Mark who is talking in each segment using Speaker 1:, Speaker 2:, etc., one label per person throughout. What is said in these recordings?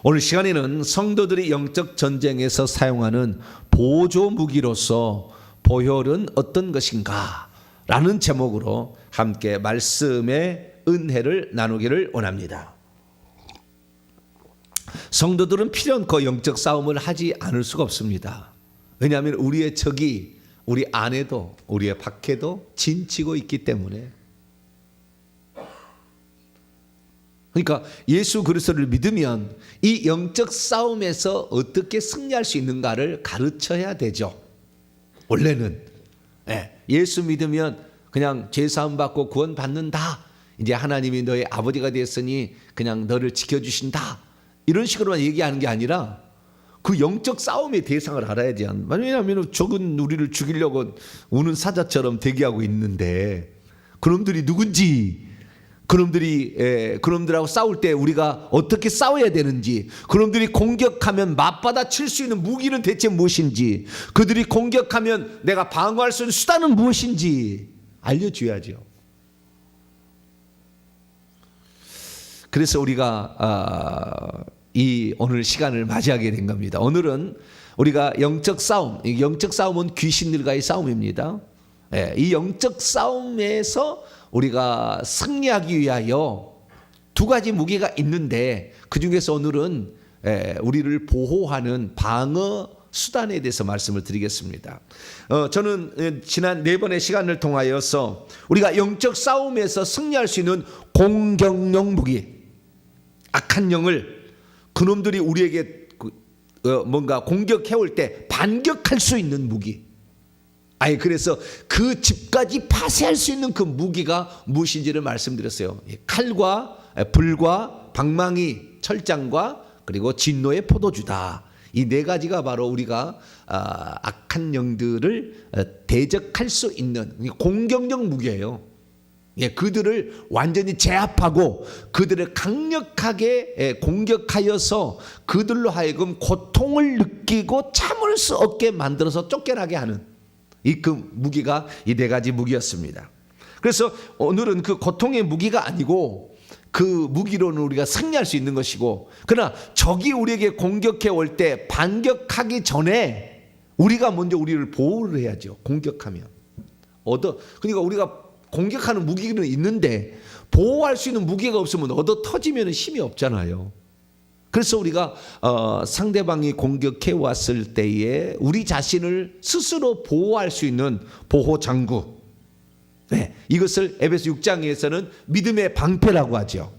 Speaker 1: 오늘 시간에는 성도들이 영적 전쟁에서 사용하는 보조 무기로서 보혈은 어떤 것인가 라는 제목으로 함께 말씀의 은혜를 나누기를 원합니다. 성도들은 필연코 영적 싸움을 하지 않을 수가 없습니다. 왜냐하면 우리의 적이 우리 안에도 우리의 밖에도 진치고 있기 때문에. 그러니까 예수 그리스도를 믿으면 이 영적 싸움에서 어떻게 승리할 수 있는가를 가르쳐야 되죠. 원래는 예수 믿으면 그냥 죄사함 받고 구원 받는다. 이제 하나님이 너의 아버지가 되었으니 그냥 너를 지켜주신다. 이런 식으로만 얘기하는 게 아니라 그 영적 싸움의 대상을 알아야지. 왜냐하면 적은 우리를 죽이려고 우는 사자처럼 대기하고 있는데 그놈들이 누군지, 그놈들하고 싸울 때 우리가 어떻게 싸워야 되는지, 그놈들이 공격하면 맞받아 칠 수 있는 무기는 대체 무엇인지, 그들이 공격하면 내가 방어할 수 있는 수단은 무엇인지 알려줘야죠. 그래서 우리가 이 오늘 시간을 맞이하게 된 겁니다. 오늘은 우리가 영적 싸움은 귀신들과의 싸움입니다. 이 영적 싸움에서 우리가 승리하기 위하여 두 가지 무기가 있는데 그 중에서 오늘은 우리를 보호하는 방어 수단에 대해서 말씀을 드리겠습니다. 저는 지난 4번의 시간을 통하여서 우리가 영적 싸움에서 승리할 수 있는 공격용 무기, 악한 영을 그놈들이 우리에게 뭔가 공격해올 때 반격할 수 있는 무기, 그래서 그 집까지 파쇄할 수 있는 그 무기가 무엇인지를 말씀드렸어요. 칼과 불과 방망이, 철장과 그리고 진노의 포도주다. 이 4가지가 바로 우리가 악한 영들을 대적할 수 있는 공격용 무기예요. 그들을 완전히 제압하고 그들을 강력하게 공격하여서 그들로 하여금 고통을 느끼고 참을 수 없게 만들어서 쫓겨나게 하는 그 무기가 이 4가지 무기였습니다. 그래서 오늘은 그 고통의 무기가 아니고 그 무기로는 우리가 승리할 수 있는 것이고, 그러나 적이 우리에게 공격해 올 때 반격하기 전에 우리가 먼저 우리를 보호를 해야죠. 공격하면 그러니까 우리가 공격하는 무기는 있는데 보호할 수 있는 무기가 없으면 얻어 터지면 힘이 없잖아요. 그래서 우리가 상대방이 공격해 왔을 때에 우리 자신을 스스로 보호할 수 있는 보호 장구, 이것을 에베소 6장에서는 믿음의 방패라고 하죠.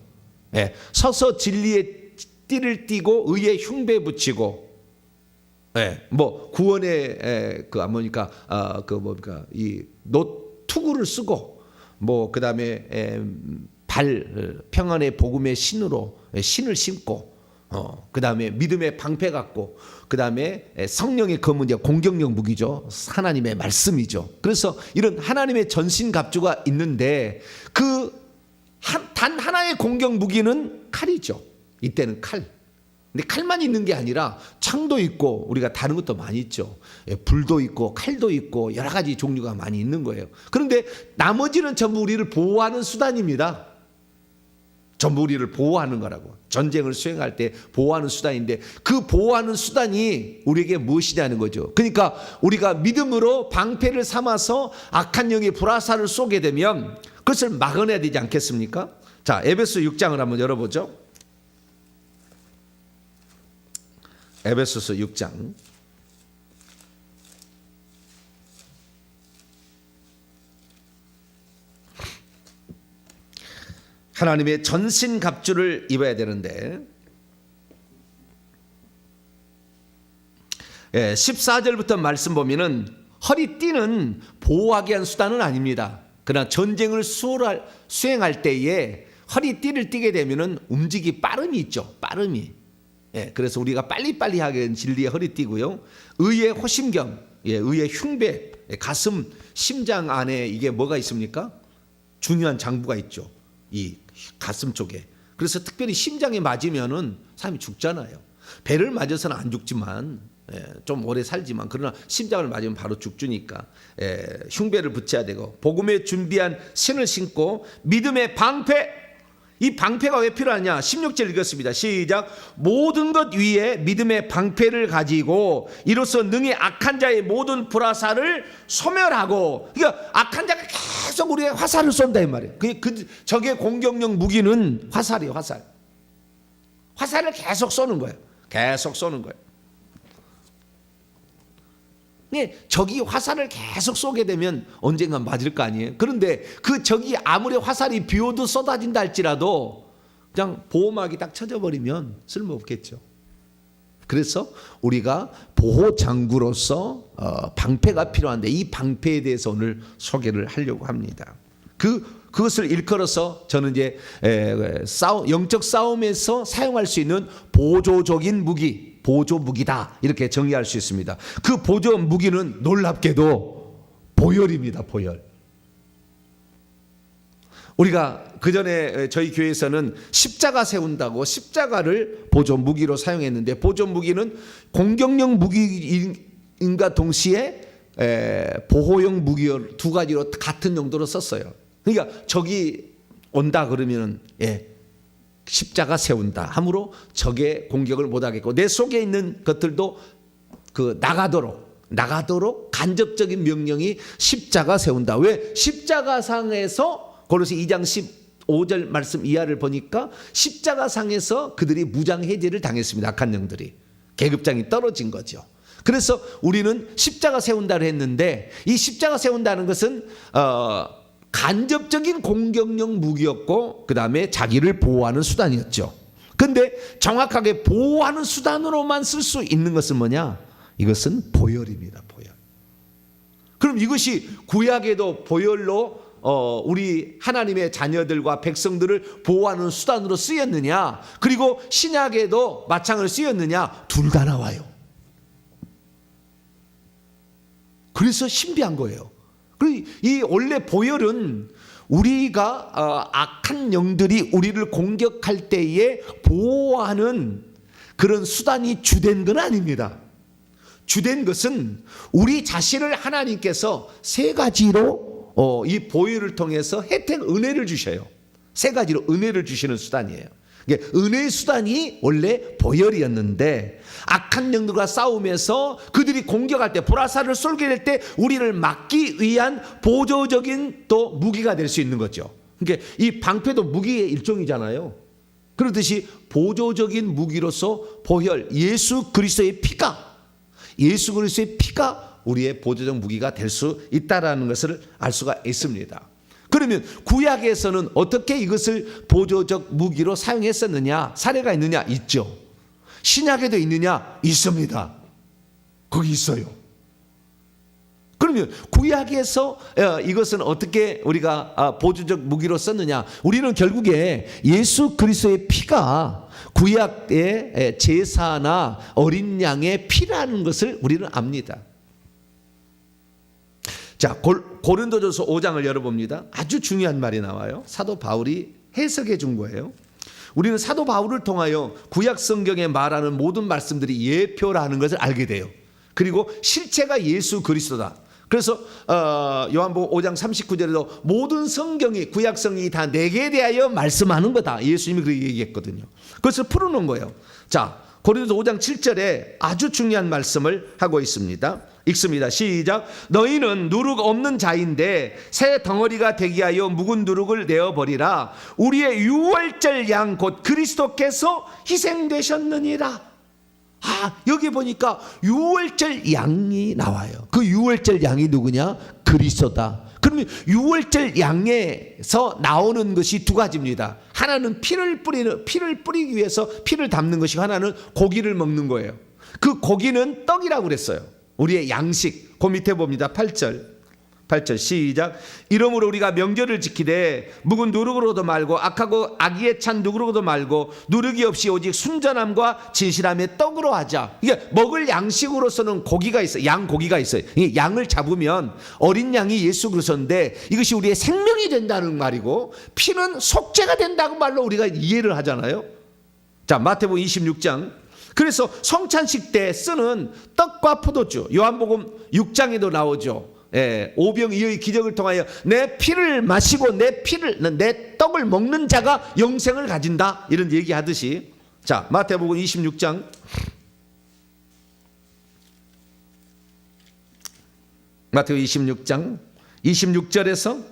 Speaker 1: 서서 진리의 띠를 띠고 의의 흉배 붙이고, 구원의 이 투구를 쓰고, 그다음에 평안의 복음의 신으로 신을 신고, 그다음에 믿음의 방패 갖고, 그다음에 성령의 검은 공격용 무기죠. 하나님의 말씀이죠. 그래서 이런 하나님의 전신갑주가 있는데 단 하나의 공격 무기는 칼이죠. 이때는 칼. 근데 칼만 있는 게 아니라 창도 있고 우리가 다른 것도 많이 있죠. 불도 있고 칼도 있고 여러 가지 종류가 많이 있는 거예요. 그런데 나머지는 전부 우리를 보호하는 수단입니다. 전부 우리를 보호하는 거라고. 전쟁을 수행할 때 보호하는 수단인데 그 보호하는 수단이 우리에게 무엇이냐는 거죠. 그러니까 우리가 믿음으로 방패를 삼아서 악한 영의 불화살을 쏘게 되면 그것을 막아내야 되지 않겠습니까? 자, 에베소 6장을 한번 열어보죠. 에베소서 6장. 하나님의 전신갑주를 입어야 되는데 14절부터 말씀 보면은 허리띠는 보호하기 위한 수단은 아닙니다. 그러나 전쟁을 수행할 때에 허리띠를 띠게 되면은 움직이 빠름이 있죠. 빠름이. 그래서 우리가 빨리빨리 하게 진리의 허리띠고요. 의의 호심경, 의의 흉배, 가슴, 심장 안에 이게 뭐가 있습니까? 중요한 장부가 있죠. 이 가슴 쪽에. 그래서 특별히 심장에 맞으면은 사람이 죽잖아요. 배를 맞아서는 안 죽지만 좀 오래 살지만, 그러나 심장을 맞으면 바로 죽주니까 흉배를 붙여야 되고, 복음에 준비한 신을 신고 믿음의 방패, 이 방패가 왜 필요하냐? 16절 읽었습니다. 시작. 모든 것 위에 믿음의 방패를 가지고 이로써 능히 악한 자의 모든 불화살을 소멸하고. 그러니까 악한 자가 계속 우리의 화살을 쏜다 이 말이에요. 적의 공격용 무기는 화살이에요. 화살. 화살을 계속 쏘는 거예요. 계속 쏘는 거예요. 적이 화살을 계속 쏘게 되면 언젠간 맞을 거 아니에요. 그런데 그 적이 아무리 화살이 비오도 쏟아진다 할지라도 그냥 보호막이 딱 쳐져버리면 쓸모없겠죠. 그래서 우리가 보호장구로서 방패가 필요한데 이 방패에 대해서 오늘 소개를 하려고 합니다. 그것을 일컬어서 저는 이제 영적 싸움에서 사용할 수 있는 보조적인 무기, 보조 무기다 이렇게 정의할 수 있습니다. 그 보조 무기는 놀랍게도 보혈입니다. 보혈. 우리가 그 전에 저희 교회에서는 십자가 세운다고 십자가를 보조 무기로 사용했는데, 보조 무기는 공격용 무기인가 동시에 보호용 무기 두 가지로 같은 용도로 썼어요. 그러니까 적이 온다 그러면 십자가 세운다 함으로 적의 공격을 못하겠고, 내 속에 있는 것들도 나가도록 간접적인 명령이 십자가 세운다. 왜? 십자가상에서 고린도서 2장 15절 말씀 이하를 보니까 십자가상에서 그들이 무장 해제를 당했습니다. 악한 영들이 계급장이 떨어진 거죠. 그래서 우리는 십자가 세운다를 했는데, 이 십자가 세운다는 것은 간접적인 공격용 무기였고, 그 다음에 자기를 보호하는 수단이었죠. 근데 정확하게 보호하는 수단으로만 쓸 수 있는 것은 뭐냐? 이것은 보혈입니다. 보혈. 그럼 이것이 구약에도 보혈로 우리 하나님의 자녀들과 백성들을 보호하는 수단으로 쓰였느냐? 그리고 신약에도 마찬가지로 쓰였느냐? 둘 다 나와요. 그래서 신비한 거예요. 이 원래 보혈은 우리가 악한 영들이 우리를 공격할 때에 보호하는 그런 수단이 주된 건 아닙니다. 주된 것은 우리 자신을 하나님께서 세 가지로 이 보혈을 통해서 은혜를 주셔요. 세 가지로 은혜를 주시는 수단이에요. 은혜의 수단이 원래 보혈이었는데, 악한 영들과 싸우면서 그들이 공격할 때, 불화살을 쏠게 될 때 우리를 막기 위한 보조적인 또 무기가 될 수 있는 거죠. 그러니까 이 방패도 무기의 일종이잖아요. 그렇듯이 보조적인 무기로서 보혈, 예수 그리스도의 피가 우리의 보조적 무기가 될 수 있다라는 것을 알 수가 있습니다. 그러면 구약에서는 어떻게 이것을 보조적 무기로 사용했었느냐? 사례가 있느냐? 있죠. 신약에도 있느냐? 있습니다. 거기 있어요. 그러면 구약에서 이것은 어떻게 우리가 보조적 무기로 썼느냐? 우리는 결국에 예수 그리스도의 피가 구약의 제사나 어린 양의 피라는 것을 우리는 압니다. 자, 고린도전서 5장을 열어봅니다. 아주 중요한 말이 나와요. 사도 바울이 해석해 준 거예요. 우리는 사도 바울을 통하여 구약 성경에 말하는 모든 말씀들이 예표라는 것을 알게 돼요. 그리고 실체가 예수 그리스도다. 그래서 요한복음 5장 39절에도 모든 성경이, 구약 성경이 다 내게 대하여 말씀하는 거다. 예수님이 그렇게 얘기했거든요. 그것을 풀어놓은 거예요. 자, 고린도서 5장 7절에 아주 중요한 말씀을 하고 있습니다. 읽습니다. 시작. 너희는 누룩 없는 자인데 새 덩어리가 되게 하여 묵은 누룩을 내어버리라. 우리의 유월절 양 곧 그리스도께서 희생되셨느니라. 여기 보니까 유월절 양이 나와요. 그 유월절 양이 누구냐? 그리스도다. 그러면 유월절 양에서 나오는 것이 두 가지입니다. 하나는 피를 뿌리기 위해서 피를 담는 것이고, 하나는 고기를 먹는 거예요. 그 고기는 떡이라고 그랬어요. 우리의 양식. 그 밑에 봅니다. 8절 시작. 이러므로 우리가 명절을 지키되 묵은 누룩으로도 말고 악하고 악의에 찬 누룩으로도 말고 누룩이 없이 오직 순전함과 진실함의 떡으로 하자. 이게 먹을 양식으로서는 고기가 있어요. 양고기가 있어요. 양을 잡으면 어린 양이 예수 그리스도인데 이것이 우리의 생명이 된다는 말이고, 피는 속죄가 된다고 말로 우리가 이해를 하잖아요. 자, 마태복음 26장. 그래서 성찬식 때 쓰는 떡과 포도주, 요한복음 6장에도 나오죠. 오병이어의 기적을 통하여 내 피를 마시고 내 떡을 먹는 자가 영생을 가진다, 이런 얘기하듯이. 자, 마태복음 26장 26절에서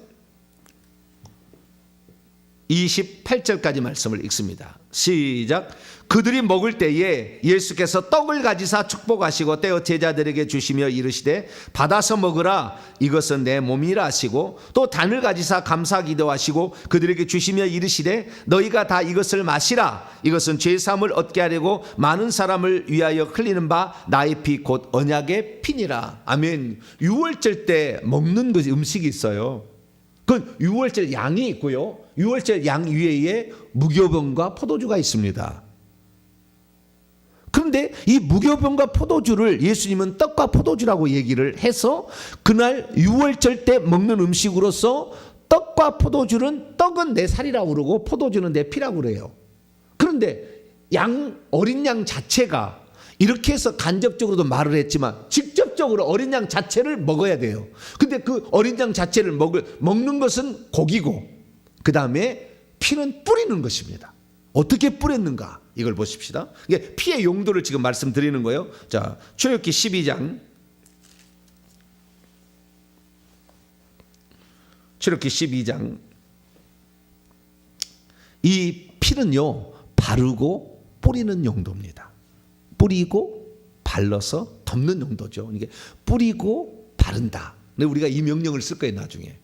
Speaker 1: 28절까지 말씀을 읽습니다. 시작. 그들이 먹을 때에 예수께서 떡을 가지사 축복하시고 떼어 제자들에게 주시며 이르시되 받아서 먹으라, 이것은 내 몸이라 하시고, 또 단을 가지사 감사 기도하시고 그들에게 주시며 이르시되 너희가 다 이것을 마시라, 이것은 죄사함을 얻게 하려고 많은 사람을 위하여 흘리는 바 나의 피 곧 언약의 피니라. 아멘. 유월절 때 먹는 것이 음식이 있어요. 그 유월절 양이 있고요, 유월절 양 위에 무교병과 포도주가 있습니다. 그런데 이 무교병과 포도주를 예수님은 떡과 포도주라고 얘기를 해서 그날 유월절 때 먹는 음식으로서 떡과 포도주는, 떡은 내 살이라고 그러고 포도주는 내 피라고 그래요. 그런데 어린 양 자체가 이렇게 해서 간접적으로도 말을 했지만 직접적으로 어린 양 자체를 먹어야 돼요. 근데 그 어린 양 자체를 먹는 것은 고기고, 그 다음에 피는 뿌리는 것입니다. 어떻게 뿌렸는가, 이걸 보십시다. 이게 피의 용도를 지금 말씀드리는 거예요. 자, 출애굽기 12장 이 피는요, 바르고 뿌리는 용도입니다. 뿌리고 발라서 덮는 용도죠. 이게 뿌리고 바른다. 근데 우리가 이 명령을 쓸 거예요, 나중에.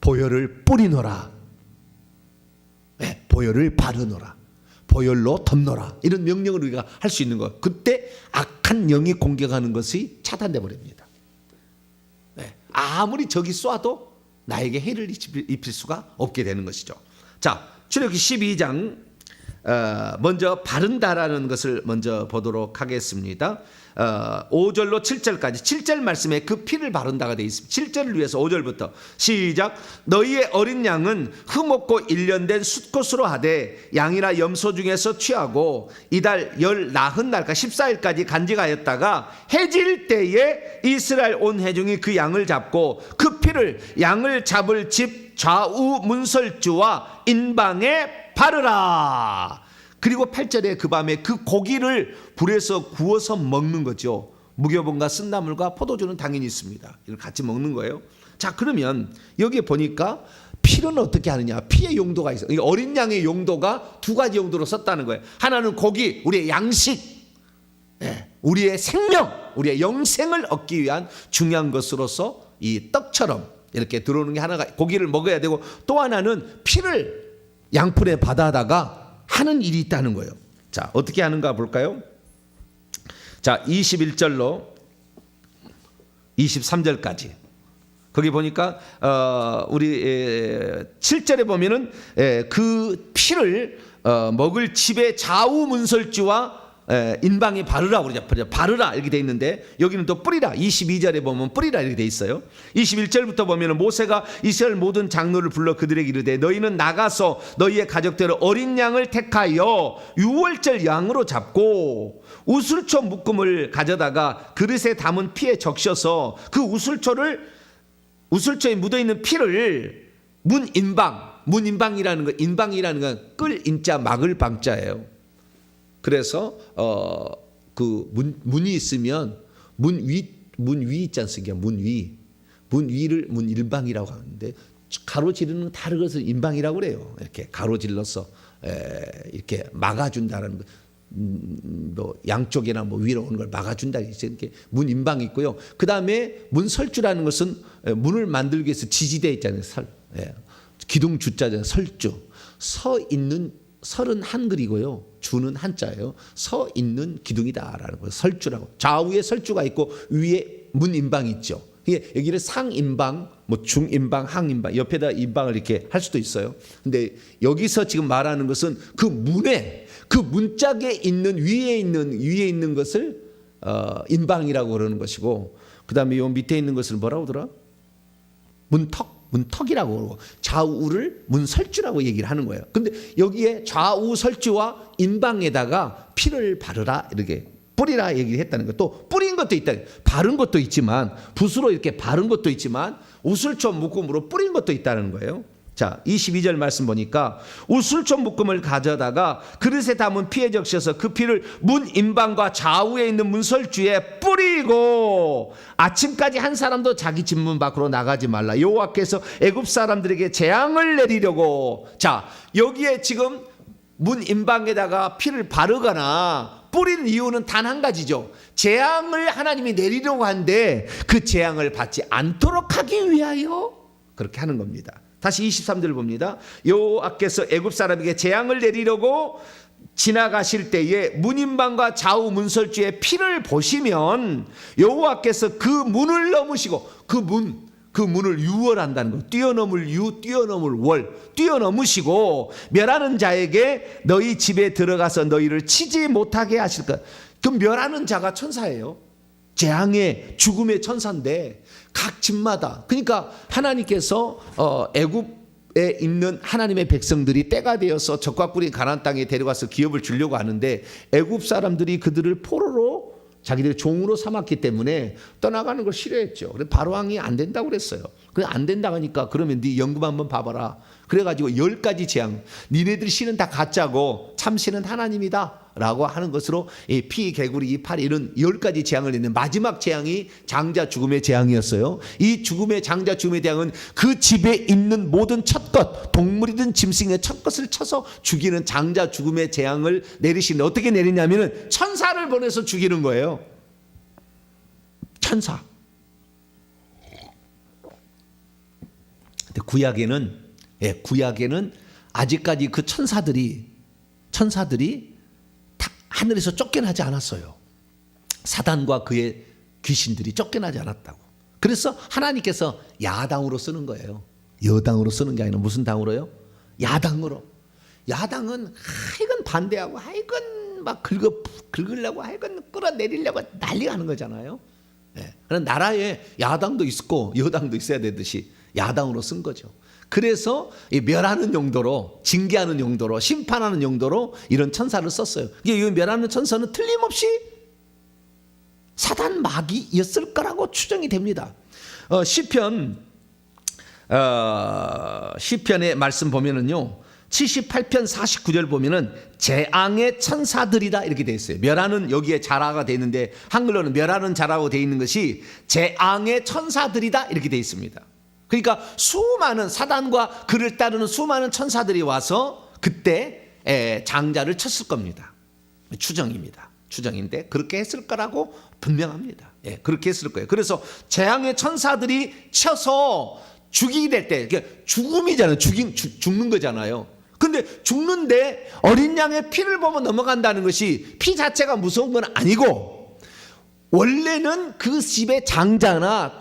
Speaker 1: 보혈을 뿌리노라, 보혈을 바르노라, 보혈로 덮노라, 이런 명령을 우리가 할 수 있는 거. 그때 악한 영이 공격하는 것이 차단돼 버립니다. 아무리 적이 쏴도 나에게 해를 입힐 수가 없게 되는 것이죠. 자, 출애굽기 12장 먼저 바른다라는 것을 먼저 보도록 하겠습니다. 5절로 7절까지 7절 말씀에 그 피를 바른다가 되어 있습니다. 7절을 위해서 5절부터 시작. 너희의 어린 양은 흠없고 1년 된 숫것으로 하되 양이나 염소 중에서 취하고 이달 열 나흔 날까 14일까지 간직하였다가 해질 때에 이스라엘 온 회중이 그 양을 잡고 그 피를 양을 잡을 집 좌우 문설주와 인방에 바르라. 그리고 8절에 그 밤에 그 고기를 불에서 구워서 먹는 거죠. 무교병과 쓴나물과 포도주는 당연히 있습니다. 이걸 같이 먹는 거예요. 자, 그러면 여기에 보니까 피는 어떻게 하느냐, 피의 용도가 있어요. 어린 양의 용도가 두 가지 용도로 썼다는 거예요. 하나는 고기, 우리의 양식, 우리의 생명, 우리의 영생을 얻기 위한 중요한 것으로서 이 떡처럼 이렇게 들어오는 게 하나가, 고기를 먹어야 되고, 또 하나는 피를 양풀에 받아다가 하는 일이 있다는 거예요. 자, 어떻게 하는가 볼까요? 자, 21절로 23절까지 거기 보니까 우리 7절에 보면은 그 피를 먹을 집의 좌우 문설주와 인방에 바르라고 그러죠. 바르라 이렇게 돼 있는데 여기는 또 뿌리라. 22절에 보면 뿌리라 이렇게 돼 있어요. 21절부터 보면 모세가 이스라엘 모든 장로를 불러 그들에게 이르되 너희는 나가서 너희의 가족대로 어린 양을 택하여 유월절 양으로 잡고 우슬초 묶음을 가져다가 그릇에 담은 피에 적셔서 그 우슬초에 묻어있는 피를 문인방이라는 거, 인방이라는 건 끌 인자 막을 방자예요. 그래서 그 문이 있으면 문 위 있지 않습니까? 문 위를 문일방이라고 하는데 가로지르는 다른 것을 인방이라고 그래요. 이렇게 가로질러서 이렇게 막아준다는 거. 뭐 양쪽이나 뭐 위로 오는 걸 막아준다. 이렇게 문인방이 있고요. 그 다음에 문설주라는 것은 문을 만들기 위해서 지지대 있잖아요. 기둥 주자잖아요. 설주. 서 있는 설은 한글이고요. 주는 한자예요. 서 있는 기둥이다라는 거예요. 설주라고. 좌우에 설주가 있고 위에 문인방이 있죠. 여기를 상인방, 뭐 중인방, 항인방, 옆에다 인방을 이렇게 할 수도 있어요. 근데 여기서 지금 말하는 것은 그 문에, 그 문짝에 있는 위에 있는 것을 인방이라고 그러는 것이고, 그 다음에 요 밑에 있는 것을 뭐라고 하더라? 문턱이라고 그러고 좌우를 문설주라고 얘기를 하는 거예요. 근데 여기에 좌우 설주와 인방에다가 피를 바르라 이렇게 뿌리라 얘기를 했다는 거예요. 또 뿌린 것도 있다. 바른 것도 있지만, 붓으로 이렇게 바른 것도 있지만 우슬초 묶음으로 뿌린 것도 있다는 거예요. 자, 22절 말씀 보니까 우슬초 묶음을 가져다가 그릇에 담은 피에 적셔서 그 피를 문 임방과 좌우에 있는 문설주에 뿌리고 아침까지 한 사람도 자기 집 문 밖으로 나가지 말라. 여호와께서 애굽 사람들에게 재앙을 내리려고. 자, 여기에 지금 문 임방에다가 피를 바르거나 뿌리는 이유는 단 한 가지죠. 재앙을 하나님이 내리려고 하는데 그 재앙을 받지 않도록 하기 위하여 그렇게 하는 겁니다. 다시 23절 봅니다. 여호와께서 애굽 사람에게 재앙을 내리려고 지나가실 때에 문임방과 좌우 문설주의 피를 보시면 여호와께서 그 문을 넘으시고, 그 문을 유월한다는 거. 뛰어넘을 유, 뛰어넘을 월, 뛰어넘으시고 멸하는 자에게 너희 집에 들어가서 너희를 치지 못하게 하실까. 그 멸하는 자가 천사예요. 재앙의 죽음의 천사인데 각 집마다, 그러니까 하나님께서 애굽에 있는 하나님의 백성들이 때가 되어서 적과 꿀이 가나안 땅에 데려가서 기업을 주려고 하는데 애굽 사람들이 그들을 포로로 자기들의 종으로 삼았기 때문에 떠나가는 걸 싫어했죠. 그래서 바로왕이 안 된다고 그랬어요. 그래 안 된다고 하니까 그러면 네 연금 한번 봐봐라. 그래가지고 10가지 재앙, 니네들 신은 다 가짜고 참 신은 하나님이다 라고 하는 것으로 이 피, 개구리, 이파리 이런 10가지 재앙을 내는 마지막 재앙이 장자 죽음의 재앙이었어요. 이 죽음의 장자 죽음의 재앙은 그 집에 있는 모든 첫것, 동물이든 짐승의 첫것을 쳐서 죽이는 장자 죽음의 재앙을 내리시는데 어떻게 내리냐면은 천사를 보내서 죽이는 거예요. 천사. 근데 구약에는 아직까지 그 천사들이 다 하늘에서 쫓겨나지 않았어요. 사단과 그의 귀신들이 쫓겨나지 않았다고. 그래서 하나님께서 야당으로 쓰는 거예요. 여당으로 쓰는 게 아니라 무슨 당으로요? 야당으로. 야당은 하여간 반대하고 하여간 막 긁으려고 하여간 끌어내리려고 난리가 하는 거잖아요. 네. 그런 나라에 야당도 있고 여당도 있어야 되듯이 야당으로 쓴 거죠. 그래서 멸하는 용도로, 징계하는 용도로, 심판하는 용도로 이런 천사를 썼어요. 이 멸하는 천사는 틀림없이 사단 마귀였을 거라고 추정이 됩니다. 시편의 말씀 보면은요, 78편 49절 보면은 재앙의 천사들이다 이렇게 되어 있어요. 멸하는, 여기에 자라가 되어 있는데 한글로는 멸하는 자라고 되어 있는 것이 재앙의 천사들이다 이렇게 되어 있습니다. 그러니까 수많은 사단과 그를 따르는 수많은 천사들이 와서 그때 장자를 쳤을 겁니다. 추정입니다. 추정인데 그렇게 했을 거라고 분명합니다. 그렇게 했을 거예요. 그래서 재앙의 천사들이 쳐서 죽이게 될 때, 죽음이잖아요. 죽는 거잖아요. 근데 죽는데 어린 양의 피를 보면 넘어간다는 것이 피 자체가 무서운 건 아니고, 원래는 그 집의 장자나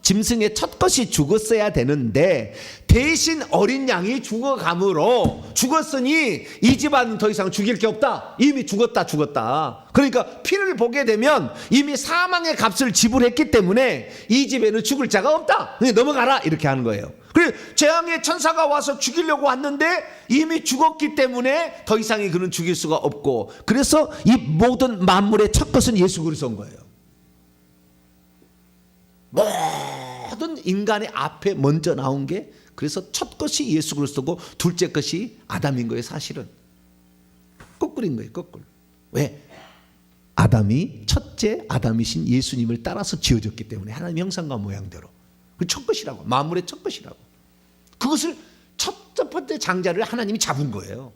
Speaker 1: 짐승의 첫 것이 죽었어야 되는데 대신 어린 양이 죽었으니 이 집안은 더 이상 죽일 게 없다. 이미 죽었다. 그러니까 피를 보게 되면 이미 사망의 값을 지불했기 때문에 이 집에는 죽을 자가 없다. 넘어가라 이렇게 하는 거예요. 그래서 재앙의 천사가 와서 죽이려고 왔는데 이미 죽었기 때문에 더 이상의 그는 죽일 수가 없고, 그래서 이 모든 만물의 첫 것은 예수 그리스도인 거예요. 모든 인간의 앞에 먼저 나온 게, 그래서 첫 것이 예수 그리스도고 둘째 것이 아담인 거예요. 사실은 거꾸로인 거예요. 거꾸로. 왜? 아담이 첫째 아담이신 예수님을 따라서 지어졌기 때문에 하나님 형상과 모양대로 그 첫 것이라고, 만물의 첫 것이라고. 그것을 첫 번째 장자를 하나님이 잡은 거예요.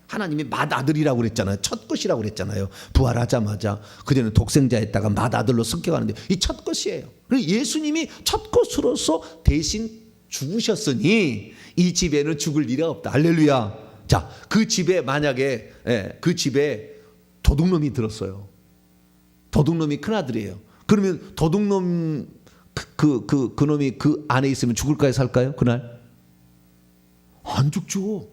Speaker 1: 하나님이 맏아들이라고 그랬잖아요. 첫 것이라고 그랬잖아요. 부활하자마자 그전에는 독생자였다가 맏아들로 습격하는데 이 첫 것이에요. 그리고 예수님이 첫 것으로서 대신 죽으셨으니 이 집에는 죽을 일이 없다. 할렐루야. 자, 그 집에 만약에 그 집에 도둑놈이 들었어요. 도둑놈이 큰아들이에요. 그러면 도둑놈 그 놈이 그 안에 있으면 죽을까요, 살까요? 그날 안 죽죠.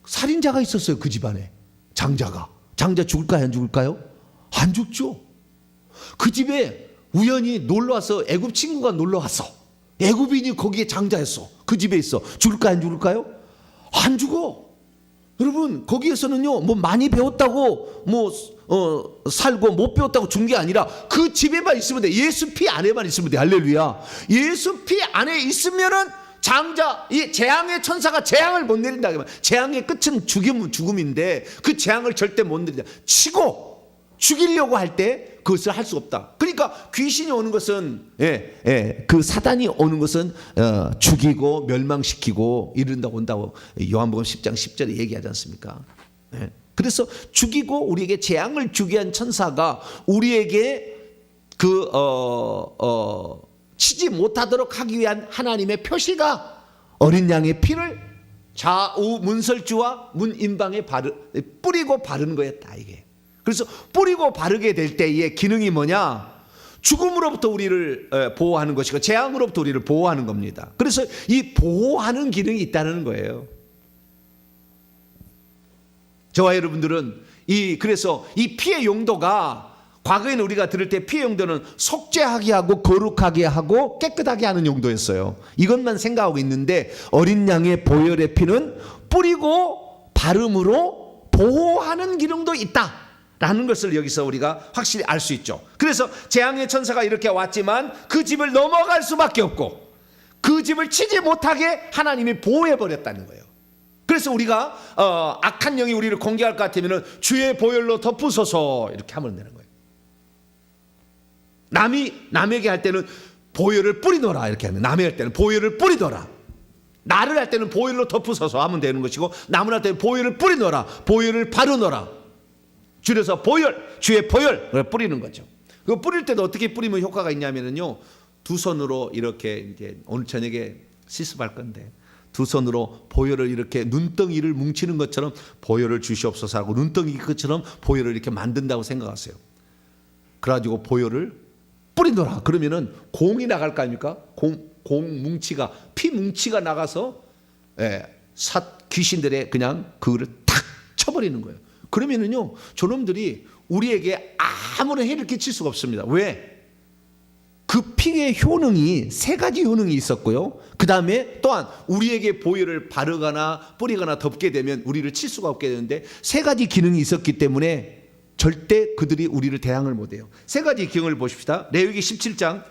Speaker 1: 살인자가 있었어요. 그 집안에 장자 죽을까요, 안 죽을까요? 안 죽죠. 그 집에 우연히 놀러와서 애굽 친구가 놀러왔어. 애굽인이 거기에 장자였어. 그 집에 있어. 죽을까요, 안 죽을까요? 안 죽어. 여러분 거기에서는요 뭐 많이 배웠다고 뭐 살고 못 배웠다고 준 게 아니라 그 집에만 있으면 돼. 예수 피 안에만 있으면 돼. 할렐루야. 예수 피 안에 있으면은 장자 이 재앙의 천사가 재앙을 못 내린다. 재앙의 끝은 죽음인데 그 재앙을 절대 못 내린다. 치고 죽이려고 할 때 그것을 할 수 없다. 그러니까 귀신이 오는 것은 그 사단이 오는 것은 죽이고 멸망시키고 이른다고 온다고 요한복음 10장 10절에 얘기하지 않습니까? 그래서 죽이고 우리에게 재앙을 주게 한 천사가 우리에게 치지 못하도록 하기 위한 하나님의 표시가 어린 양의 피를 좌우 문설주와 문인방에 뿌리고 바르는 거였다 이게. 그래서 뿌리고 바르게 될 때의 기능이 뭐냐? 죽음으로부터 우리를 보호하는 것이고 재앙으로부터 우리를 보호하는 겁니다. 그래서 이 보호하는 기능이 있다는 거예요. 저와 여러분들은 그래서 이 피의 용도가 과거에는 우리가 들을 때 피의 용도는 속죄하게 하고 거룩하게 하고 깨끗하게 하는 용도였어요. 이것만 생각하고 있는데 어린 양의 보혈의 피는 뿌리고 바름으로 보호하는 기능도 있다 라는 것을 여기서 우리가 확실히 알 수 있죠. 그래서 재앙의 천사가 이렇게 왔지만 그 집을 넘어갈 수밖에 없고 그 집을 치지 못하게 하나님이 보호해 버렸다는 거예요. 그래서 우리가 악한 영이 우리를 공격할 것 같으면 주의 보혈로 덮으소서 이렇게 하면 되는 거예요. 남에게 할 때는 보혈을 뿌리너라 이렇게 하면, 남에게 할 때는 보혈을 뿌리너라, 나를 할 때는 보혈로 덮으소서 하면 되는 것이고, 남을 할 때는 보혈을 뿌리너라, 보혈을 바르너라, 줄여서 보혈, 주의 보혈을 뿌리는 거죠. 그 뿌릴 때도 어떻게 뿌리면 효과가 있냐면요, 두 손으로 이렇게 이제 오늘 저녁에 시습할 건데 두 손으로 보혈을 이렇게 눈덩이를 뭉치는 것처럼 보혈을 주시옵소서 하고 눈덩이 것처럼 보혈을 이렇게 만든다고 생각하세요. 그래가지고 보혈을 뿌리노라 그러면은 공이 나갈 거 아닙니까? 공 뭉치가, 피 뭉치가 나가서 귀신들의 그냥 그거를 탁 쳐버리는 거예요. 그러면은요 저놈들이 우리에게 아무런 해를 끼칠 수가 없습니다. 왜? 그 피의 효능이 세 가지 효능이 있었고요. 그 다음에 또한 우리에게 보혈을 바르거나 뿌리거나 덮게 되면 우리를 칠 수가 없게 되는데 세 가지 기능이 있었기 때문에 절대 그들이 우리를 대항을 못해요. 세 가지 기능을 보십시다. 레위기 17장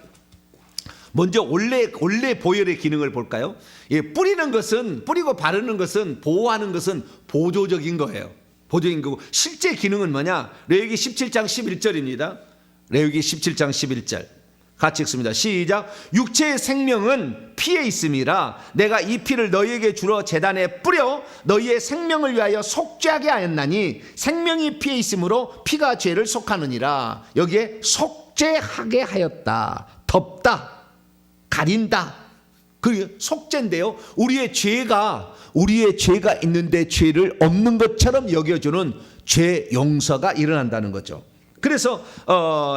Speaker 1: 먼저 원래 보혈의 기능을 볼까요? 뿌리는 것은, 뿌리고 바르는 것은, 보호하는 것은 보조적인 거예요. 보조적인 거고 실제 기능은 뭐냐? 레위기 17장 11절입니다. 레위기 17장 11절 같이 읽습니다. 시작. 육체의 생명은 피에 있음이라 내가 이 피를 너희에게 주러 제단에 뿌려 너희의 생명을 위하여 속죄하게 하였나니 생명이 피에 있으므로 피가 죄를 속하느니라. 여기에 속죄하게 하였다, 덮다, 가린다, 그 속죄인데요, 우리의 죄가 있는데 죄를 없는 것처럼 여겨주는 죄 용서가 일어난다는 거죠. 그래서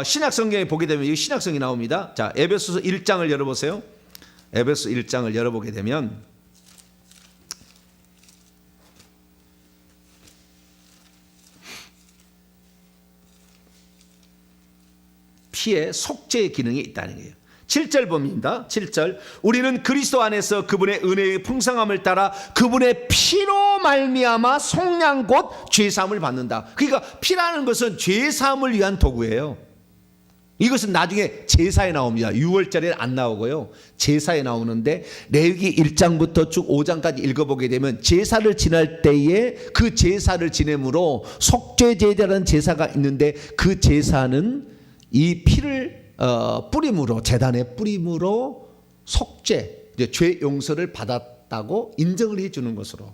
Speaker 1: 신약 성경에 보게 되면 이 신약 성경이 나옵니다. 자, 에베소서 1장을 열어보세요. 에베소 1장을 열어보게 되면 피의 속죄의 기능이 있다는 거예요. 7절 봅니다. 7절. 우리는 그리스도 안에서 그분의 은혜의 풍성함을 따라 그분의 피로 말미암아 속량 곧 죄사함을 받는다. 그러니까 피라는 것은 죄사함을 위한 도구예요. 이것은 나중에 제사에 나옵니다. 6월절에 안 나오고요, 제사에 나오는데 레위기 1장부터 쭉 5장까지 읽어보게 되면 제사를 지낼 때에 그 제사를 지냄으로 속죄제라는 제사가 있는데 그 제사는 이 피를 뿌림으로, 제단에 뿌림으로 속죄, 죄 용서를 받았다고 인정을 해주는 것으로.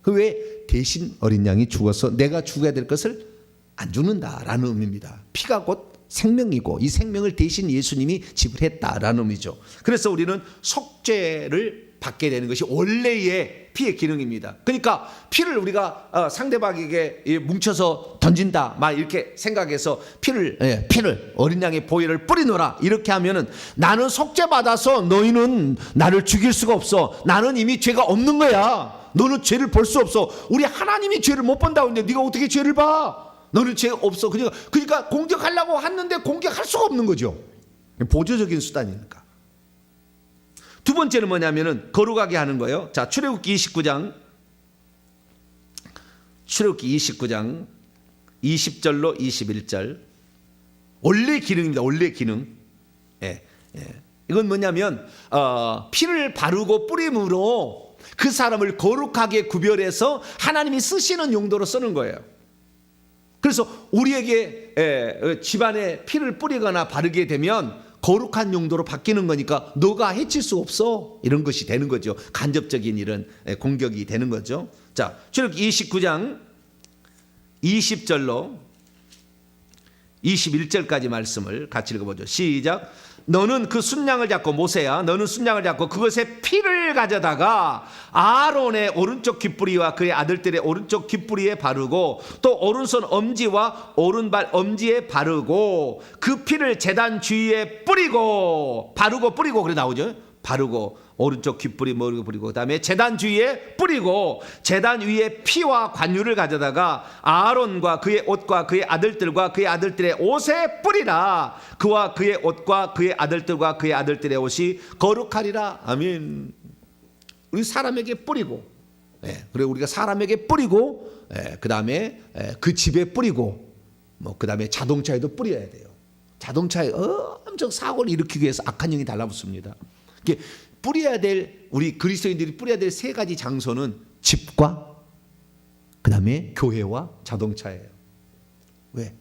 Speaker 1: 그 왜 대신 어린 양이 죽어서 내가 죽어야 될 것을 안 죽는다라는 의미입니다. 피가 곧 생명이고 이 생명을 대신 예수님이 지불했다라는 의미죠. 그래서 우리는 속죄를 받게 되는 것이 원래의 피의 기능입니다. 그러니까 피를 우리가 상대방에게 뭉쳐서 던진다 막 이렇게 생각해서 피를 어린 양의 보혈을 뿌리노라 이렇게 하면은 나는 속죄받아서 너희는 나를 죽일 수가 없어. 나는 이미 죄가 없는 거야. 너는 죄를 볼 수 없어. 우리 하나님이 죄를 못 본다고 했는데 네가 어떻게 죄를 봐? 너는 죄 없어. 그러니까 공격하려고 했는데 공격할 수가 없는 거죠. 보조적인 수단이니까. 두 번째는 뭐냐면은 거룩하게 하는 거예요. 자, 출애굽기 29장 출애굽기 29장 20절로 21절. 원래 기능입니다. 원래 기능. 예, 예. 이건 뭐냐면 피를 바르고 뿌림으로 그 사람을 거룩하게 구별해서 하나님이 쓰시는 용도로 쓰는 거예요. 그래서 우리에게 집안에 피를 뿌리거나 바르게 되면 거룩한 용도로 바뀌는 거니까 너가 해칠 수 없어, 이런 것이 되는 거죠. 간접적인 이런 공격이 되는 거죠. 자, 출애굽기 29장 20절로 21절까지 말씀을 같이 읽어보죠. 시작. 너는 그 순양을 잡고, 모세야, 너는 순양을 잡고 그것의 피를 가져다가 아론의 오른쪽 귓부리와 그의 아들들의 오른쪽 귓부리에 바르고 또 오른손 엄지와 오른발 엄지에 바르고 그 피를 제단 주위에 뿌리고, 바르고 뿌리고 그래 나오죠. 바르고 오른쪽 귓부리 머리 뿌리고 그다음에 제단 주위에 뿌리고 제단 위에 피와 관유를 가져다가 아론과 그의 옷과 그의 아들들과 그의 아들들의 옷에 뿌리라. 그와 그의 옷과 그의 아들들과 그의 아들들의 옷이 거룩하리라. 아멘. 우리 사람에게 뿌리고, 그리고 우리가 사람에게 뿌리고, 그다음에 그 집에 뿌리고, 뭐 그다음에 자동차에도 뿌려야 돼요. 자동차에 엄청 사고를 일으키기 위해서 악한 영이 달라붙습니다. 뿌려야 될, 우리 그리스도인들이 뿌려야 될 세 가지 장소는 집과 그 다음에 교회와 자동차예요. 왜?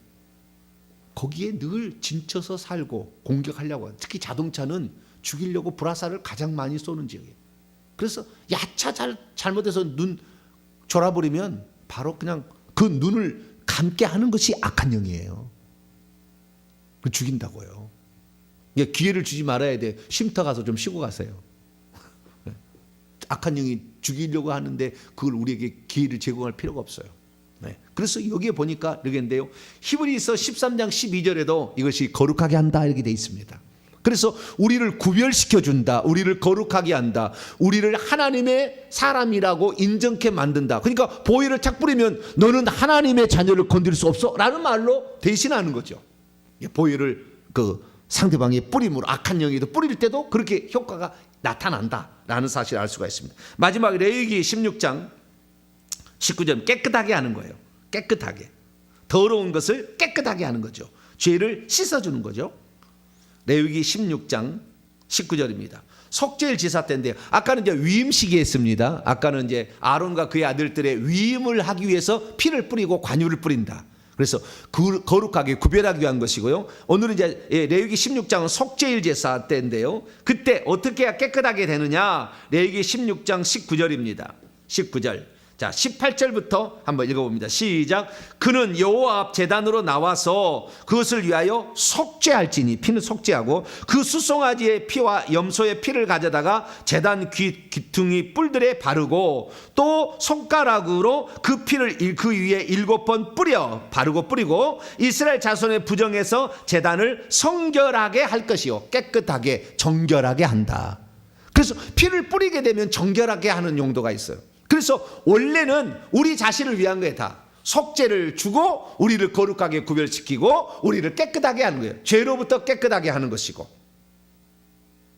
Speaker 1: 거기에 늘 진쳐서 살고 공격하려고. 특히 자동차는 죽이려고 불화살을 가장 많이 쏘는 지역이에요. 그래서 야차 잘못해서 눈 졸아버리면 바로 그냥 그 눈을 감게 하는 것이 악한 영이에요. 죽인다고요. 기회를 주지 말아야 돼. 쉼터 가서 좀 쉬고 가세요. 악한 영이 죽이려고 하는데 그걸 우리에게 기회를 제공할 필요가 없어요. 그래서 여기에 보니까 이러겠는데요. 히브리서 13장 12절에도 이것이 거룩하게 한다 이렇게 돼 있습니다. 그래서 우리를 구별시켜 준다. 우리를 거룩하게 한다. 우리를 하나님의 사람이라고 인정케 만든다. 그러니까 보혈을 착 뿌리면 너는 하나님의 자녀를 건드릴 수 없어 라는 말로 대신하는 거죠. 보혈을 상대방의 뿌림으로, 악한 영에도 뿌릴 때도 그렇게 효과가 나타난다라는 사실을 알 수가 있습니다. 마지막 레위기 16장 19절, 깨끗하게 하는 거예요. 깨끗하게. 더러운 것을 깨끗하게 하는 거죠. 죄를 씻어주는 거죠. 레위기 16장 19절입니다. 속죄일 제사 때인데요. 아까는 이제 위임식이 했습니다. 아까는 이제 아론과 그의 아들들의 위임을 하기 위해서 피를 뿌리고 관유를 뿌린다. 그래서 거룩하게 구별하기 위한 것이고요. 오늘은 이제 레위기 16장은 속죄일 제사 때인데요. 그때 어떻게 해야 깨끗하게 되느냐? 레위기 16장 19절입니다. 19절. 자, 18절부터 한번 읽어봅니다. 시작. 그는 여호와 앞 제단으로 나와서 그것을 위하여 속죄할지니, 피는 속죄하고 그 수송아지의 피와 염소의 피를 가져다가 제단 귀퉁이 뿔들에 바르고 또 손가락으로 그 피를 그 위에 7번 뿌려 바르고 뿌리고 이스라엘 자손의 부정에서 제단을 성결하게 할 것이요, 깨끗하게 정결하게 한다. 그래서 피를 뿌리게 되면 정결하게 하는 용도가 있어요. 그래서 원래는 우리 자신을 위한 거예요. 다 속죄를 주고 우리를 거룩하게 구별시키고 우리를 깨끗하게 하는 거예요. 죄로부터 깨끗하게 하는 것이고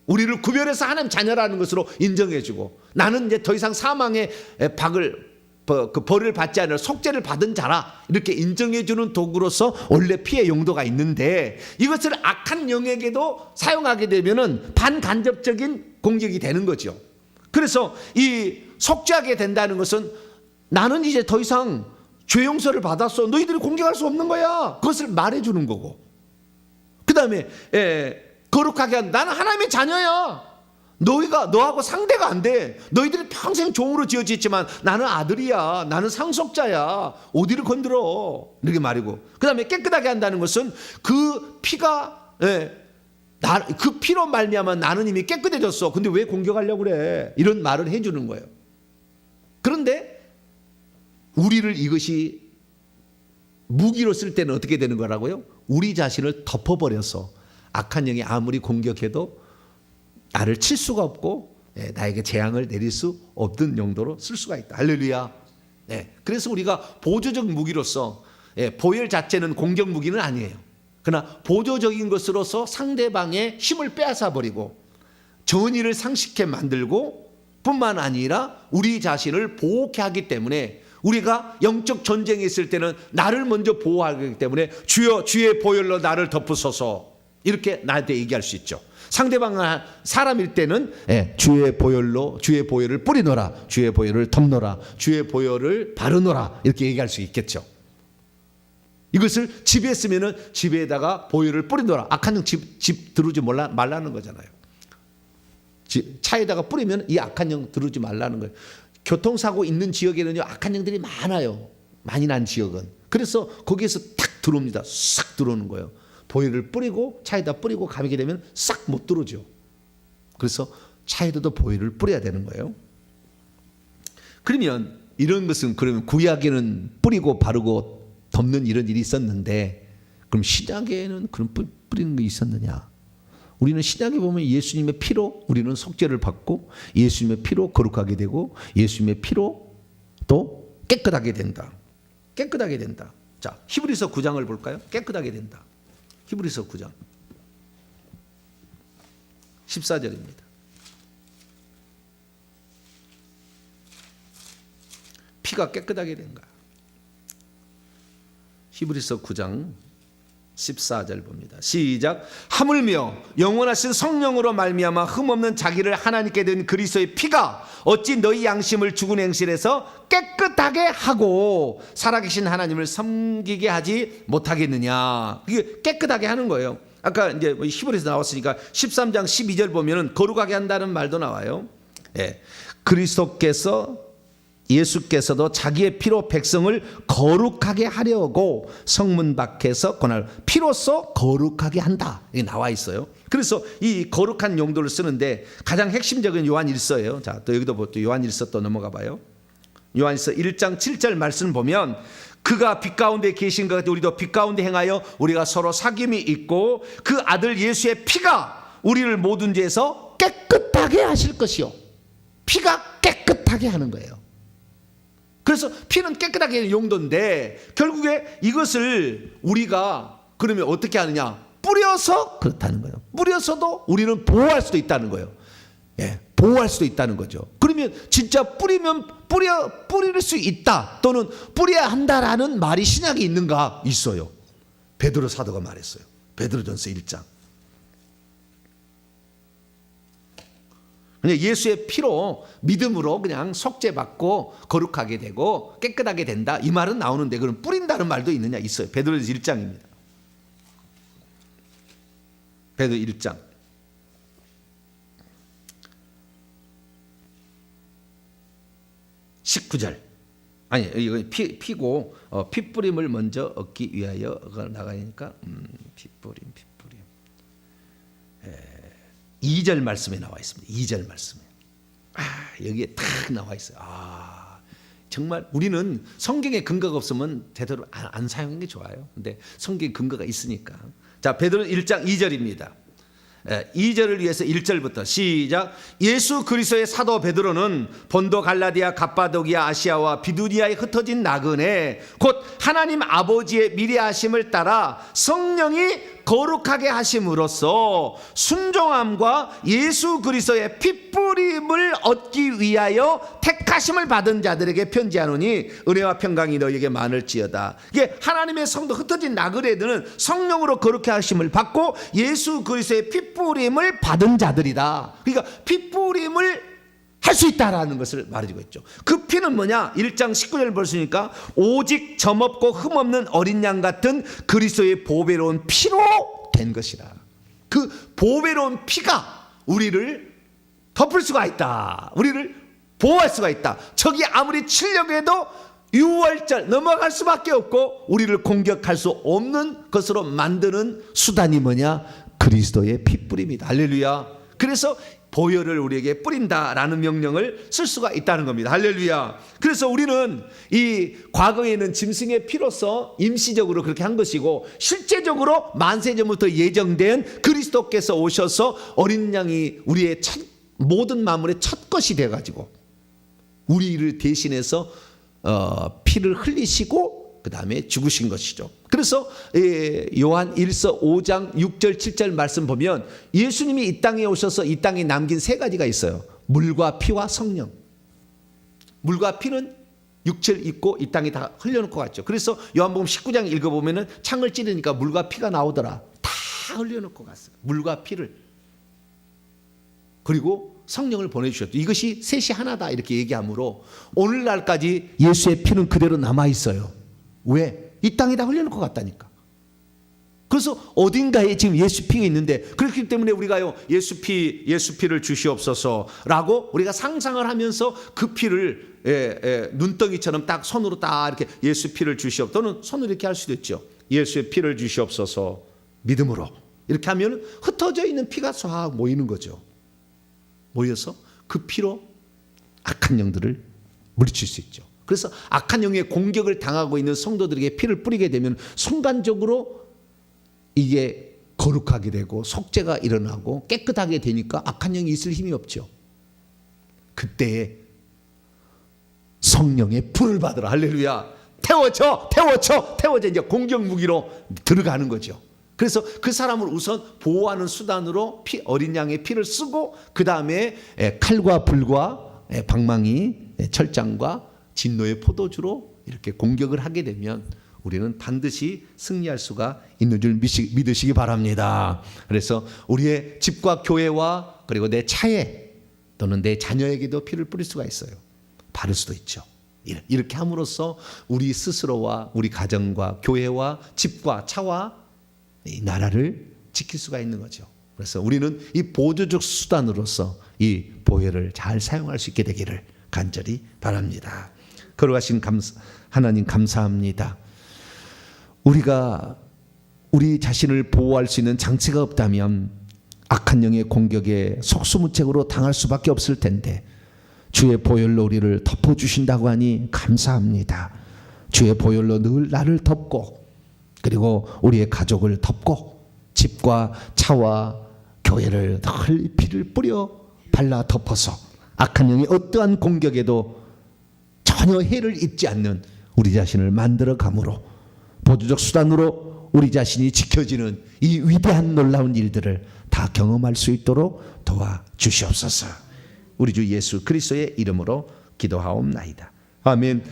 Speaker 1: 우리를 구별해서 하나님 자녀라는 것으로 인정해주고 나는 이제 더 이상 사망의 그 벌을 받지 않을 속죄를 받은 자라 이렇게 인정해주는 도구로서 원래 피의 용도가 있는데 이것을 악한 영에게도 사용하게 되면은 반간접적인 공격이 되는 거죠. 그래서 이 속죄하게 된다는 것은 나는 이제 더 이상 죄 용서를 받았어. 너희들이 공격할 수 없는 거야. 그것을 말해주는 거고. 그 다음에 거룩하게 한 나는 하나님의 자녀야. 너하고 상대가 안 돼. 너희들이 평생 종으로 지어졌지만 나는 아들이야. 나는 상속자야. 어디를 건드려. 이렇게 말이고. 그 다음에 깨끗하게 한다는 것은 그 피가 그 피로 말미암아 나는 이미 깨끗해졌어. 근데 왜 공격하려고 그래? 이런 말을 해주는 거예요. 그런데 우리를 이것이 무기로 쓸 때는 어떻게 되는 거라고요? 우리 자신을 덮어버려서 악한 영이 아무리 공격해도 나를 칠 수가 없고 나에게 재앙을 내릴 수 없는 용도로 쓸 수가 있다. 할렐루야. 그래서 우리가 보조적 무기로서 보혈 자체는 공격 무기는 아니에요. 그러나 보조적인 것으로서 상대방의 힘을 빼앗아 버리고 정의를 상실케 만들고 뿐만 아니라 우리 자신을 보호케 하기 때문에 우리가 영적 전쟁에 있을 때는 나를 먼저 보호하기 때문에 주여 주의 보혈로 나를 덮으소서 이렇게 나한테 얘기할 수 있죠. 상대방은 사람일 때는 주의 보혈을 뿌리노라, 주의 보혈을 덮노라, 주의 보혈을 바르노라 이렇게 얘기할 수 있겠죠. 이것을 집에 쓰면은 집에다가 보혈을 뿌리노라. 악한 영 집 들어오지 말라는 거잖아요. 차에다가 뿌리면 이 악한 영 들어오지 말라는 거예요. 교통사고 있는 지역에는요 악한 영들이 많아요. 많이 난 지역은. 그래서 거기에서 탁 들어옵니다. 싹 들어오는 거예요. 보혈을 뿌리고 차에다 뿌리고 가게 되면 싹 못 들어오죠. 그래서 차에도 보혈을 뿌려야 되는 거예요. 그러면 이런 것은 그러면 구약에는 뿌리고 바르고 덮는 이런 일이 있었는데 그럼 신약에는 그런 뿌리는 게 있었느냐? 우리는 신약에 보면 예수님의 피로 우리는 속죄를 받고 예수님의 피로 거룩하게 되고 예수님의 피로 또 깨끗하게 된다. 깨끗하게 된다. 자, 히브리서 9장을 볼까요? 깨끗하게 된다. 히브리서 9장 14절입니다. 피가 깨끗하게 된 거야. 히브리서 9장 14절 봅니다. 시작. 하물며 영원하신 성령으로 말미암아 흠없는 자기를 하나님께 든 그리스도의 피가 어찌 너희 양심을 죽은 행실에서 깨끗하게 하고 살아계신 하나님을 섬기게 하지 못하겠느냐. 이게 깨끗하게 하는 거예요. 아까 이제 히브리서 나왔으니까 13장 12절 보면은 거룩하게 한다는 말도 나와요. 예수께서도 자기의 피로 백성을 거룩하게 하려고 성문 밖에서 고난을 피로써 거룩하게 한다. 이게 나와 있어요. 그래서 이 거룩한 용도를 쓰는데 가장 핵심적인 요한일서예요. 자, 또 여기도 또 요한일서 또 넘어가 봐요. 요한일서 1장 7절 말씀 보면 그가 빛 가운데 계신 것 같아 우리도 빛 가운데 행하여 우리가 서로 사귐이 있고 그 아들 예수의 피가 우리를 모든 죄에서 깨끗하게 하실 것이요. 피가 깨끗하게 하는 거예요. 그래서 피는 깨끗하게 하는 용도인데 결국에 이것을 우리가 그러면 어떻게 하느냐? 뿌려서 그렇다는 거예요. 뿌려서도 우리는 보호할 수도 있다는 거예요. 보호할 수도 있다는 거죠. 그러면 진짜 뿌리면 뿌릴 수 있다 또는 뿌려야 한다라는 말이 신약에 있는가? 있어요. 베드로 사도가 말했어요. 베드로전서 1장. 그냥 예수의 피로 믿음으로 그냥 속죄받고 거룩하게 되고 깨끗하게 된다 이 말은 나오는데 그럼 뿌린다는 말도 있느냐? 있어요. 베드로전서 1장입니다. 베드로 1장 19절. 아니 이거 피고 피 뿌림을 먼저 얻기 위하여 나가니까 피 뿌림 2절 말씀에 나와 있습니다. 2절 말씀에 여기에 딱 나와 있어요. 정말 우리는 성경에 근거가 없으면 되도록 안 사용하는 게 좋아요. 근데 성경에 근거가 있으니까. 자, 베드로 1장 2절입니다. 2절을 위해서 1절부터 시작. 예수 그리스도의 사도 베드로는 본도 갈라디아 갑바도기아 아시아와 비두니아에 흩어진 나그네 곧 하나님 아버지의 미래하심을 따라 성령이 거룩하게 하심으로써 순종함과 예수 그리스도의 핏뿌림을 얻기 위하여 택하심을 받은 자들에게 편지하노니 은혜와 평강이 너희에게 많을지어다. 이게 하나님의 성도 흩어진 나그네들은 성령으로 거룩해 하심을 받고 예수 그리스도의 핏뿌림을 받은 자들이다. 그러니까 핏뿌림을 할 수 있다라는 것을 말해주고 있죠. 그 피는 뭐냐? 1장 19절 보시니까 오직 점없고 흠없는 어린 양 같은 그리스도의 보배로운 피로 된 것이라. 그 보배로운 피가 우리를 덮을 수가 있다. 우리를 보호할 수가 있다. 적이 아무리 치려고 해도 유월절 넘어갈 수밖에 없고 우리를 공격할 수 없는 것으로 만드는 수단이 뭐냐? 그리스도의 피뿌림이다. 할렐루야. 그래서 보혈을 우리에게 뿌린다라는 명령을 쓸 수가 있다는 겁니다. 할렐루야. 그래서 우리는 이 과거에는 짐승의 피로서 임시적으로 그렇게 한 것이고 실제적으로 만세전부터 예정된 그리스도께서 오셔서 어린 양이 우리의 모든 만물의 첫 것이 돼가지고 우리를 대신해서 피를 흘리시고 그 다음에 죽으신 것이죠. 그래서 요한 1서 5장 6절 7절 말씀 보면 예수님이 이 땅에 오셔서 이 땅에 남긴 세 가지가 있어요. 물과 피와 성령. 물과 피는 육체를 입고 이 땅에 다 흘려놓고 갔죠. 그래서 요한복음 19장 읽어보면은 창을 찌르니까 물과 피가 나오더라. 다 흘려놓고 갔어요. 물과 피를. 그리고 성령을 보내주셨죠. 이것이 셋이 하나다 이렇게 얘기하므로 오늘날까지 예수의 피는 그대로 남아있어요. 왜? 이 땅에 다 흘려놓고 갔다니까. 그래서 어딘가에 지금 예수 피가 있는데, 그렇기 때문에 우리가요 예수 피를 주시옵소서라고 우리가 상상을 하면서 그 피를 눈덩이처럼 딱 손으로 딱 이렇게 예수 피를 주시옵소서, 또는 손으로 이렇게 할 수도 있죠. 예수의 피를 주시옵소서 믿음으로 이렇게 하면 흩어져 있는 피가 쫙 모이는 거죠. 모여서 그 피로 악한 영들을 물리칠 수 있죠. 그래서 악한 영의 공격을 당하고 있는 성도들에게 피를 뿌리게 되면 순간적으로 이게 거룩하게 되고 속죄가 일어나고 깨끗하게 되니까 악한 영이 있을 힘이 없죠. 그때에 성령의 불을 받으라. 할렐루야. 태워져 이제 공격 무기로 들어가는 거죠. 그래서 그 사람을 우선 보호하는 수단으로 어린 양의 피를 쓰고, 그 다음에 칼과 불과 방망이, 철장과 진노의 포도주로 이렇게 공격을 하게 되면 우리는 반드시 승리할 수가 있는 줄 믿으시기 바랍니다. 그래서 우리의 집과 교회와 그리고 내 차에 또는 내 자녀에게도 피를 뿌릴 수가 있어요. 바를 수도 있죠. 이렇게 함으로써 우리 스스로와 우리 가정과 교회와 집과 차와 이 나라를 지킬 수가 있는 거죠. 그래서 우리는 이 보조적 수단으로서 이 보혈을 잘 사용할 수 있게 되기를 간절히 바랍니다. 거룩하신 하나님 감사합니다. 우리가 우리 자신을 보호할 수 있는 장치가 없다면 악한 영의 공격에 속수무책으로 당할 수밖에 없을 텐데, 주의 보혈로 우리를 덮어주신다고 하니 감사합니다. 주의 보혈로 늘 나를 덮고, 그리고 우리의 가족을 덮고, 집과 차와 교회를 늘 피를 뿌려 발라 덮어서 악한 영의 어떠한 공격에도 전혀 해를 입지 않는 우리 자신을 만들어 감으로 보조적 수단으로 우리 자신이 지켜지는 이 위대한 놀라운 일들을 다 경험할 수 있도록 도와주시옵소서. 우리 주 예수 그리스도의 이름으로 기도하옵나이다. 아멘.